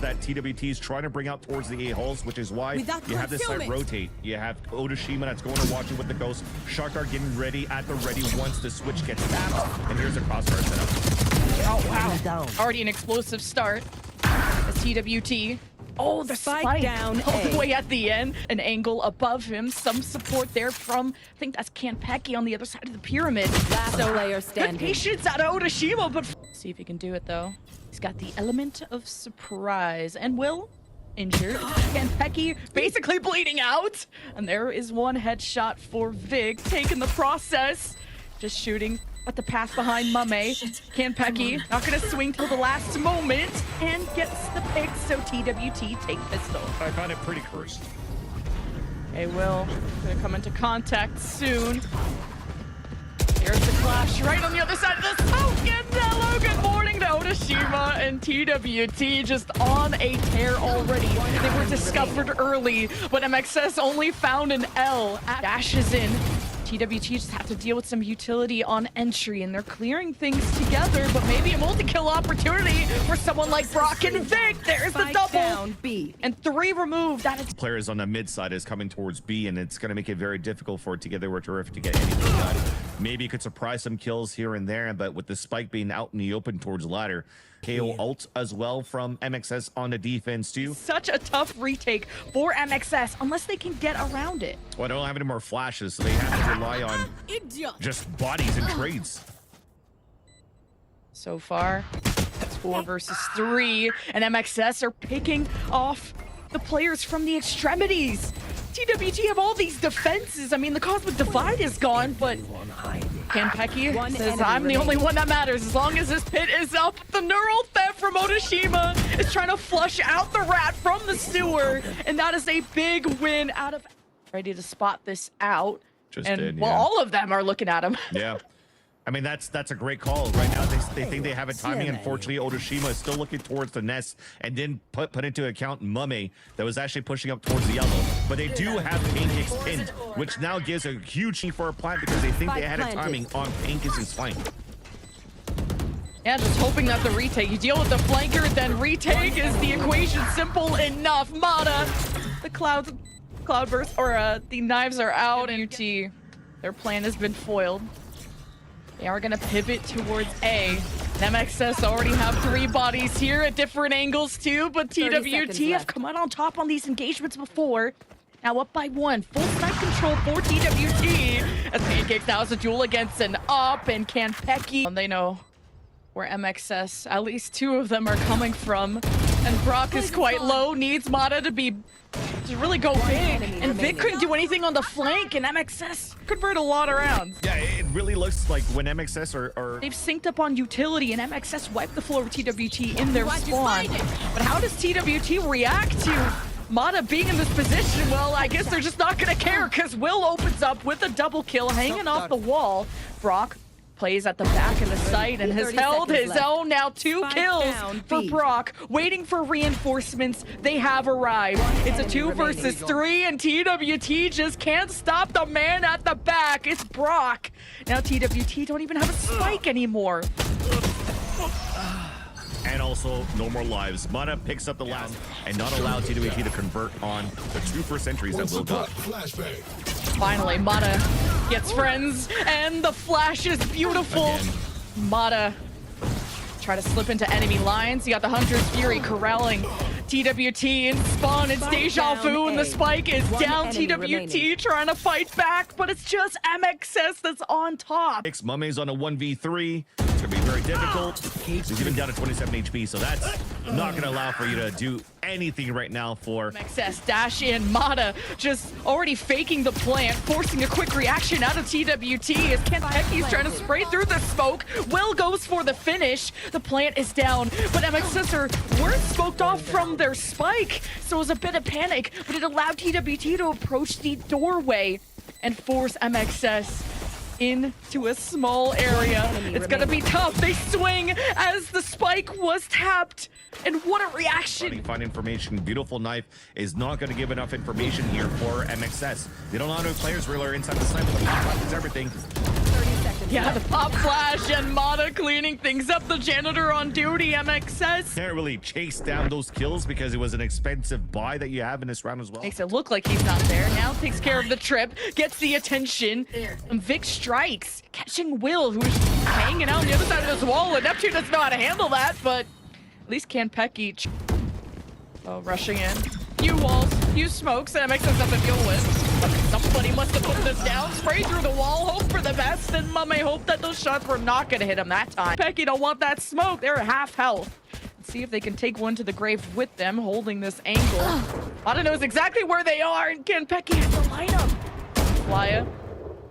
there that TwT is trying to bring out towards the A-holes, which is why you have this side rotate. You have Otoshima that's going to watch it with the Ghost. Sharkar getting ready at the ready once the switch gets tapped. And here's a crossfire setup. Oh, wow. Already an explosive start as TwT. Oh, the spike down all the way at the end. An angle above him. Some support there from, I think that's Kanpeki on the other side of the pyramid. Last player standing. Good patience out of Otoshima, but see if he can do it though. He's got the element of surprise. And Will, injured. Kanpeki basically bleeding out. And there is one headshot for Vig, taking the process. Just shooting at the path behind Mame. Kanpeki not gonna swing till the last moment and gets the pick, so TwT take pistol. I found it pretty cursed. Okay, Will gonna come into contact soon. Here's the clash right on the other side of the smoke, and hello, good morning to Otoshima and TwT just on a tear already. They were discovered early, but MxS only found an L. Dashes in. TwT just have to deal with some utility on entry, and they're clearing things together, but maybe a multi-kill opportunity for someone like Brock and Vic. There's the double. And 3 removed. That is Players on the mid side is coming towards B, and it's going to make it very difficult for Together We're Terrific to get anything done. Maybe it could surprise some kills here and there, but with the spike being out in the open towards ladder, KO ult as well from MxS on the defense too. such a tough retake for MxS unless they can get around it. Well, they don't have any more flashes, so they have to rely on just bodies and trades. So far, that's 4 versus 3, and MxS are picking off the players from the extremities. TwT have all these defenses. I mean, the Cosmic Divide is gone, but Kanpeki says, I'm the only one that matters as long as this pit is up. The neural theft from Otoshima is trying to flush out the rat from the sewer, and that is a big win out of... Ready to spot this out. Well, all of them are looking at him. Yeah. I mean, that's a great call. Right now, they think they have a timing. Unfortunately, Otoshima is still looking towards the nest and didn't put into account Mame that was actually pushing up towards the yellow. But they do have Pancakes pinned, which now gives a huge key for a plant because they think they had a timing on Pancakes' flank. Yeah, just hoping that the retake. You deal with the flanker, then retake is the equation simple enough. Mata, the cloudburst, or the knives are out, and UT, their plan has been foiled. They are gonna pivot towards A. MxS already have 3 bodies here at different angles too, but TwT have come out on top on these engagements before. Now up by 1. Full snipe control for TwT. As Pancakes now has a duel against an up, and Kanpeki. They know where MxS, at least 2 of them are coming from. And Brock is quite low, needs Mata to really go big. And Vic couldn't do anything on the flank, and MxS convert a lot of rounds. Yeah, it really looks like when MxS are... They've synced up on utility, and MxS wiped the floor with TwT in their spawn. But how does TwT react to Mata being in this position? Well, I guess they're just not gonna care, because Will opens up with a double kill hanging off the wall. Brock plays at the back of the site and has held his own. Now 2 kills for Brock, waiting for reinforcements. They have arrived. It's a 2 versus 3, and TwT just can't stop the man at the back. It's Brock. Now TwT don't even have a spike anymore. And also, no more lives. Mata picks up the last and not allow TwT to convert on the 2 first entries that Will got. Finally, Mata gets friends, and the flash is beautiful. Again. Mata try to slip into enemy lines. You got the Hunter's Fury corralling TwT in spawn. It's deja vu, and the spike is down. TwT trying to fight back, but it's just MxS that's on top. Mame's on a 1v3. It's gonna be very difficult. He's even down to 27 HP, so that's not gonna allow for you to do anything right now for MxS. Dash in. Mata just already faking the plant, forcing a quick reaction out of TwT as Kanpeki's trying to spray through the smoke. Will goes for the finish. The plant is down, but MxS weren't smoked off from their spike, so it was a bit of panic, but it allowed TwT to approach the doorway and force MxS into a small area. It's gonna be tough. They swing as the spike was tapped. And what a reaction. Find information. Beautiful knife is not going to give enough information here for MxS. They don't know how many players really are inside the site, but the pop flash is everything. 30 seconds. Yeah, the pop flash and Mata cleaning things up. The janitor on duty, MxS. Can't really chase down those kills because it was an expensive buy that you have in this round as well. Makes it look like he's not there. Now takes care of the trip, gets the attention. And Vic strikes, catching Will, who's hanging out on the other side of this wall. And Neptune doesn't know how to handle that, but at least Kanpeki. Oh, rushing in. Few walls, few smokes, and MxS has to deal with. Somebody must have put this down, spray through the wall, hope for the best, and Mame hope that those shots were not going to hit him that time. Pecky don't want that smoke. They're half health. Let's see if they can take one to the grave with them, holding this angle. Mata knows exactly where they are, and Kanpeki has to line up. Flya.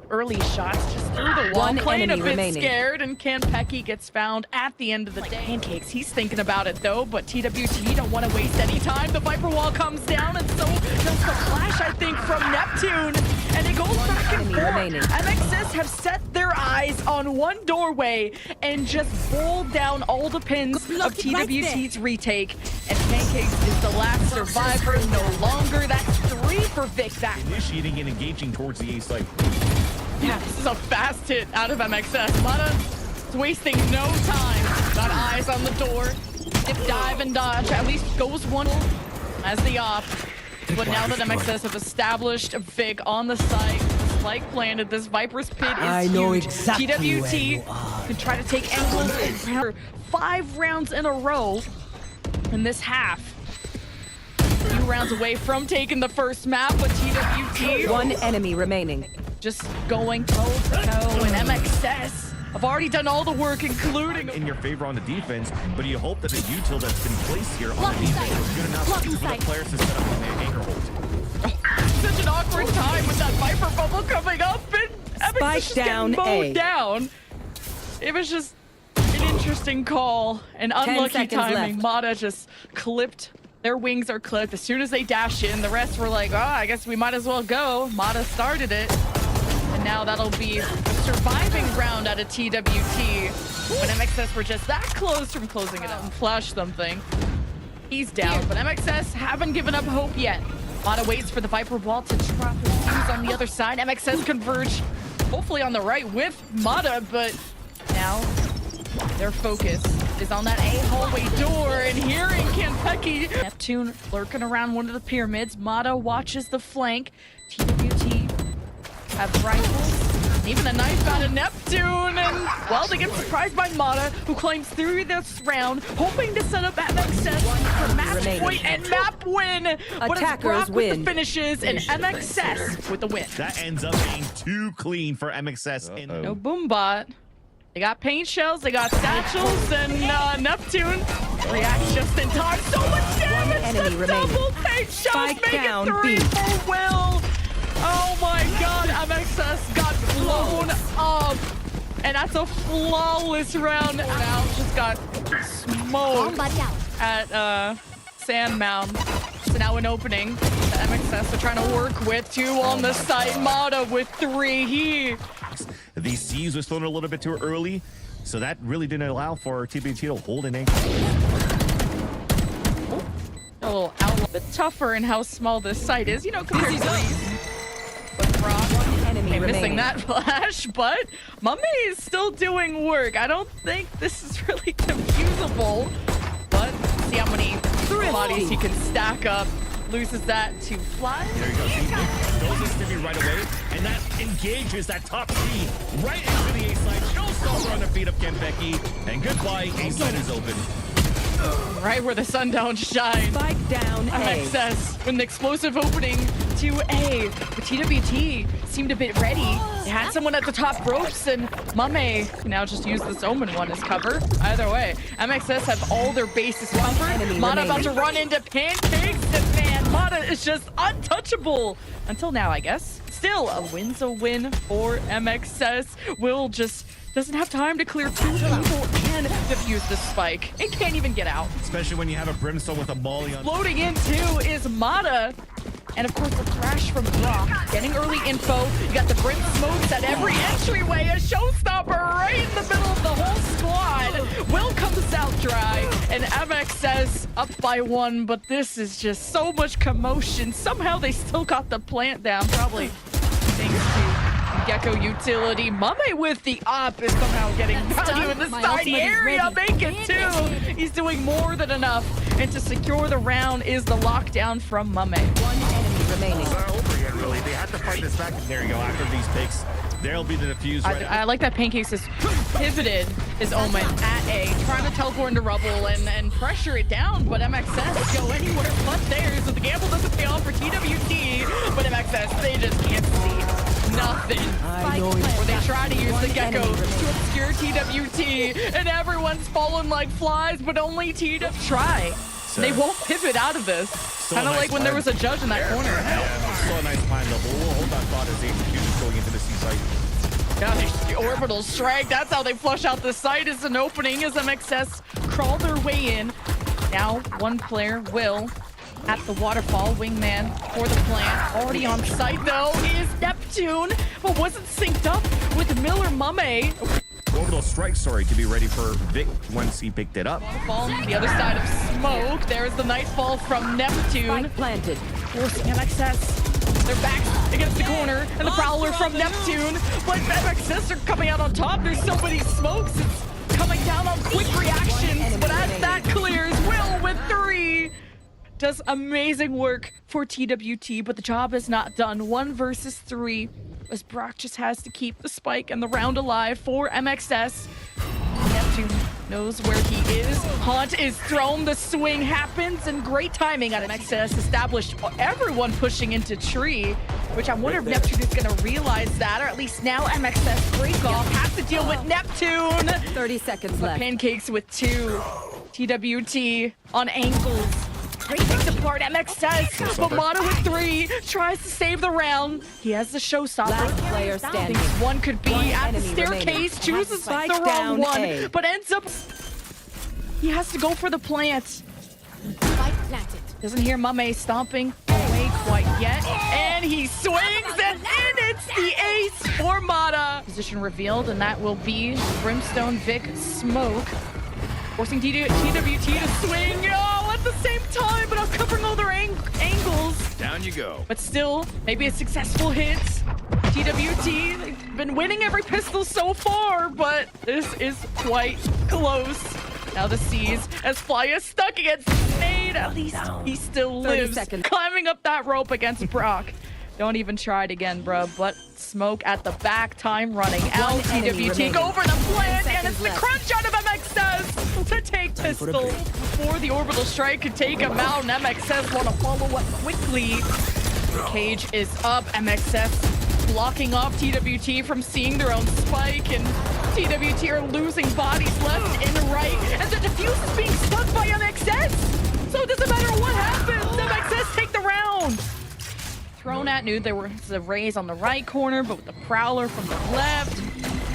Early shots just through the wall, playing a bit scared, and Kanpeki gets found at the end of the day. Pancakes, he's thinking about it though, but TwT don't want to waste any time. The Viper wall comes down, and so does the flash, I think, from Neptune, and it goes back and forth. MxS have set their eyes on one doorway and just bowled down all the pins of TwT's retake, and Pancakes is the last survivor. No longer. That's 3 for Vic. That Initiating and engaging towards the A site. yeah, this is a fast hit out of MxS. Mata is wasting no time. Got eyes on the door. Dip, dive, and dodge. At least goes one as the op. But now that MxS have established Vic on the site, like planted, this Viper's pit is I know huge. exactly TwT can try to take angles and 5 rounds in a row in this half. Few rounds away from taking the first map, but TwT 1 enemy remaining. just going toe-to-toe, and MxS have already done all the work, including In your favor on the defense, but you hope that the util that's been placed here on the defense is good enough for the players to set up on the anchor hold. such an awkward time with that Viper bubble coming up, and MxS just down getting mowed A. down. It was just an interesting call, and unlucky seconds timing. left. Mata just clipped. Their wings are clipped as soon as they dash in. The rest were like, oh, I guess we might as well go. Mata started it. And now that'll be a surviving round out of TwT. When MxS were just that close from closing it out and flash something. He's down, but MxS haven't given up hope yet. Mata waits for the Viper wall to drop his fuse on the other side. MxS converge, hopefully on the right with Mata, but now their focus is on that A hallway door, and hearing Kanpeki. Neptune lurking around one of the pyramids. Mata watches the flank. TwT have rifles, even a knife out of Neptune, and well, they get surprised by Mata, who claims through this round, hoping to set up MxS for match point and map win. But it's Brock with the finishes, and MxS with the win. That ends up being too clean for MxS. No boombot. They got paint shells, they got satchels, and Neptune reacts just in time. So much damage! enemy The remaining. double paint shells Spike make down, it 3 B. for Will. Oh my god, MxS got blown up. And that's a flawless round. Now just got smoked at Sand Mound. So now an opening that MxS are trying to work with. 2 on the site. Mata with 3. The C's was thrown a little bit too early, so that really didn't allow for TwT to hold an anchor. A little outlet, but tougher in how small this site is, you know, compared to these. But Brock, Enemy missing remaining. that flash, but Mame is still doing work. I don't think this is really defusable, but see how many bodies he can stack up. Loses that to Fly. There you go. See, those is Stevie right away, and that engages that top C right into the A side. No stalker on the feet of Kanpeki, and goodbye. A side is open. Right where the sun don't shine. Spike down A. MxS with an explosive opening to A. But TwT seemed a bit ready. They had someone at the top ropes, and Mame can now just use this Omen one as cover. Either way, MxS have all their bases covered. enemy Mata about remaining. to run into Pancakes, and man, Mata is just untouchable. Until now, I guess. Still, a win's a win for MxS. Will just doesn't have time to clear 2 people and defuse the spike. It can't even get out. Especially when you have a Brimstone with a molly on. Loading in too is Mata. And of course, the thrash from Brock, getting early info. You got the Brim smokes at every entryway. A showstopper right in the middle of the whole squad. Will comes out dry, and MxS up by 1. But this is just so much commotion. Somehow they still got the plant down, probably thanks to Gecko utility. Mame with the op is somehow getting value in the side area. Make it 2. He's doing more than enough. And to secure the round is the lockdown from Mame. 1 enemy remaining. It's not over yet, really. They have to fight this back. There you go. After these picks, there'll be the defuse. I like that Pancakes has pivoted his Omen at A, trying to teleport into rubble and pressure it down, but MxS go anywhere but there, so the gamble doesn't pay off for TwT, but MxS, they just can't see nothing. Or they try to use the Gecko to obscure TwT, and everyone's falling like flies, but only TwT try. They won't pivot out of this. Kind of like when there was a judge in that corner. Yeah, still a nice plan, though. But we'll hold that thought as they execute this going into the C site. Yeah, the orbital strike. That's how they flush out the site. Is an opening as MxS crawl their way in. Now, one player will at the waterfall. Wingman for the plant. Already on site, though, is Neptune, but wasn't synced up with Miller Mame. Orbital strike, sorry, to be ready for Vic once he picked it up. Ball on the other side of smoke. There's the nightfall from Neptune. Planted. Forcing MxS. They're back against the corner, and the Prowler from Neptune. But MxS are coming out on top. There's so many smokes. It's coming down on quick reactions. But as that clears, Will with 3 does amazing work for TwT, but the job is not done. 1 versus 3. As Brock just has to keep the spike and the round alive for MxS. Neptune knows where he is. Haunt is thrown, the swing happens, and great timing on MxS established everyone pushing into tree, which I wonder if Neptune is going to realize that, or at least now MxS break off, has to deal with Neptune. 30 seconds left. Pancakes with 2. TwT on angles. Great picks apart MxS, but Mono with 3 tries to save the round. He has the showstopper. Last player standing. Thinks one could be One at the enemy staircase, remaining. chooses Spike the wrong down one, A. but ends up. He has to go for the plant. Spike planted. Doesn't hear Mame stomping away quite yet, and he swings, and in it's the ace for Mata. Position revealed, and that will be Brimstone Vic Smoke. Forcing TwT to swing, at the same time, but I'm covering all their angles. Down you go. But still, maybe a successful hit. TwT, they've been winning every pistol so far, but this is quite close. Now the C's, as Fly is stuck against Snade, at least he still 30 lives. seconds. Climbing up that rope against Brock. Don't even try it again, bro. But Smoke at the back, time running out. enemy TwT remaining. go for the plant, and it's the left. crunch out of MxS to take pistol before the orbital strike could take him out. And MxS want to follow up quickly. The cage is up. MxS blocking off TwT from seeing their own spike, and TwT are losing bodies left and right. And the defuse is being stuck by MxS. So it doesn't matter what happens. MxS take the round. Thrown at Nude. There was a raise on the right corner, but with the Prowler from the left.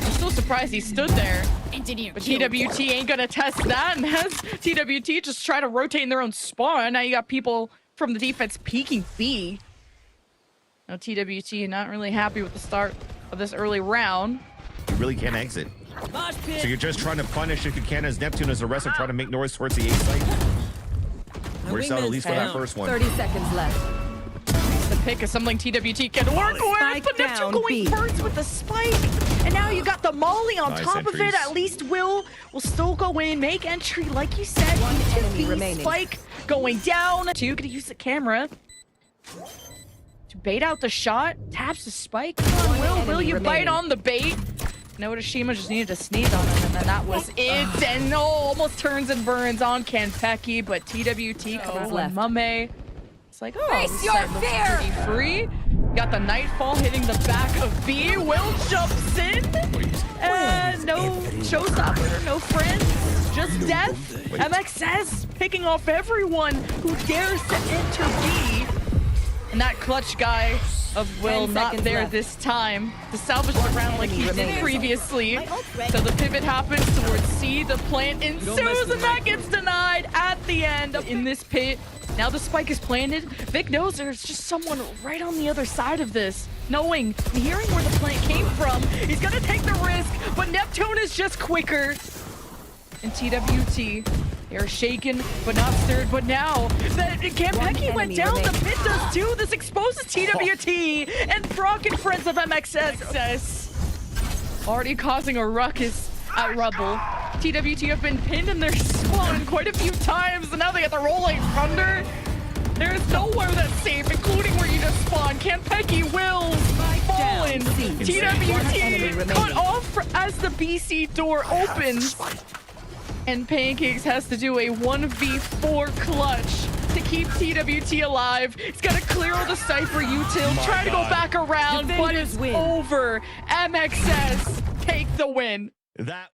I'm still surprised he stood there. Engineer. But TwT ain't gonna test that, and as TwT just try to rotate in their own spawn, now you got people from the defense peeking B. Now TwT not really happy with the start of this early round. You really can't exit. So you're just trying to punish if you can as Neptune as the rest are trying to make noise towards the A site. Works out at least for that first one. 30 seconds left. The pick is something TwT can work with, Spike but Neptune down, going B. first with the spike. And now you got the Molly on Nice top of it. entries. At least Will still go in, make entry, like you said. One into enemy B. remaining. Spike going down. 2 gonna use the camera to bait out the shot. Taps the spike. Come on, Will enemy you bite remaining. on the bait? No, Shima just needed to sneeze on him, and then that was it. And almost turns and burns on Kanpeki, but TwT comes left. with Mame. It's like, oh, Face this your side looks fear! pretty free. Got the Nightfall hitting the back of B. Will jumps in. And no showstopper, no friends, just death. MxS picking off everyone who dares to enter B. And that clutch guy of Will 10 not seconds there left. this time to salvage the round like he did remaining. previously. My ult ready. So the pivot happens towards C. The plant ensues, and that gets denied at the end in this pit. Now the spike is planted. Vic knows there's just someone right on the other side of this. Knowing and hearing where the plant came from, he's gonna take the risk, but Neptune is just quicker. And TWT, they are shaken but not stirred. But now that Campeki went enemy down, the remaining. pit does too. This exposes TWT and Brock and friends of MxS. Already causing a ruckus at Rubble. TWT have been pinned in their spawn quite a few times, and now they have to roll like thunder. There is nowhere that's safe, including where you just spawn. Campeki will fallen. C. One enemy TWT remaining. cut off as the BC door opens. And Pancakes has to do a 1v4 clutch to keep TWT alive. He's got to clear all the Cypher util, My try to go God. back around, but Defenders it's win. over. MxS take the win. That